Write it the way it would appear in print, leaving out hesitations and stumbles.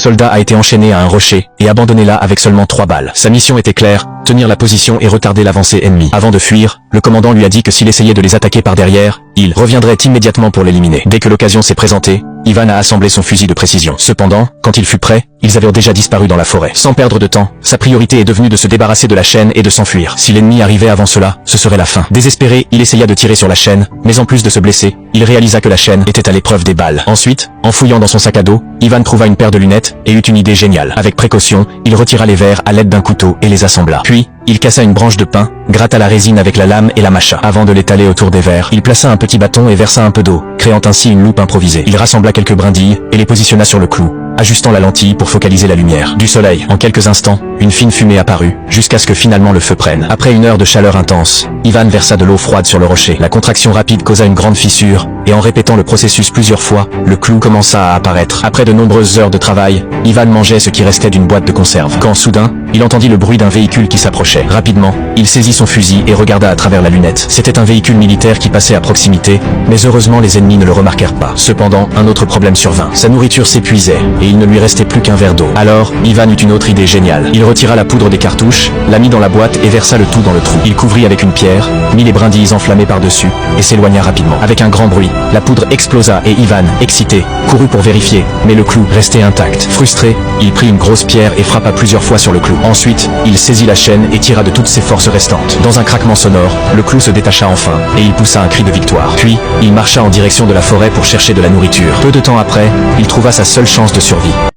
soldat a été enchaîné à un rocher et abandonné là avec seulement 3 balles. Sa mission était claire, tenir la position et retarder l'avancée ennemie. Avant de fuir, le commandant lui a dit que s'il essayait de les attaquer par derrière, il reviendrait immédiatement pour l'éliminer. Dès que l'occasion s'est présentée, Ivan a assemblé son fusil de précision. Cependant, quand il fut prêt, ils avaient déjà disparu dans la forêt. Sans perdre de temps, sa priorité est devenue de se débarrasser de la chaîne et de s'enfuir. Si l'ennemi arrivait avant cela, ce serait la fin. Désespéré, il essaya de tirer sur la chaîne, mais en plus de se blesser, il réalisa que la chaîne était à l'épreuve des balles. Ensuite, en fouillant dans son sac à dos, Ivan trouva une paire de lunettes et eut une idée géniale. Avec précaution, il retira les verres à l'aide d'un couteau et les assembla. Puis, il cassa une branche de pin, gratta la résine avec la lame et la macha. Avant de l'étaler autour des verres, il plaça un petit bâton et versa un peu d'eau, créant ainsi une loupe improvisée. Il rassembla quelques brindilles et les positionna sur le clou, ajustant la lentille pour focaliser la lumière. Du soleil, en quelques instants, une fine fumée apparut, jusqu'à ce que finalement le feu prenne. Après une heure de chaleur intense, Ivan versa de l'eau froide sur le rocher. La contraction rapide causa une grande fissure, et en répétant le processus plusieurs fois, le clou commença à apparaître. Après de nombreuses heures de travail, Ivan mangeait ce qui restait d'une boîte de conserve. Quand soudain, il entendit le bruit d'un véhicule qui s'approchait. Rapidement, il saisit son fusil et regarda à travers la lunette. C'était un véhicule militaire qui passait à proximité, mais heureusement les ennemis ne le remarquèrent pas. Cependant, un autre problème survint. Sa nourriture s'épuisait, et il ne lui restait plus qu'un verre d'eau. Alors, Ivan eut une autre idée géniale. Il retira la poudre des cartouches, la mit dans la boîte et versa le tout dans le trou. Il couvrit avec une pierre, mit les brindilles enflammées par-dessus, et s'éloigna rapidement. Avec un grand bruit, la poudre explosa et Ivan, excité, courut pour vérifier, mais le clou restait intact. Frustré, il prit une grosse pierre et frappa plusieurs fois sur le clou. Ensuite, il saisit la chaîne et tira de toutes ses forces restantes. Dans un craquement sonore, le clou se détacha enfin, et il poussa un cri de victoire. Puis, il marcha en direction de la forêt pour chercher de la nourriture. Peu de temps après, il trouva sa seule chance de survie.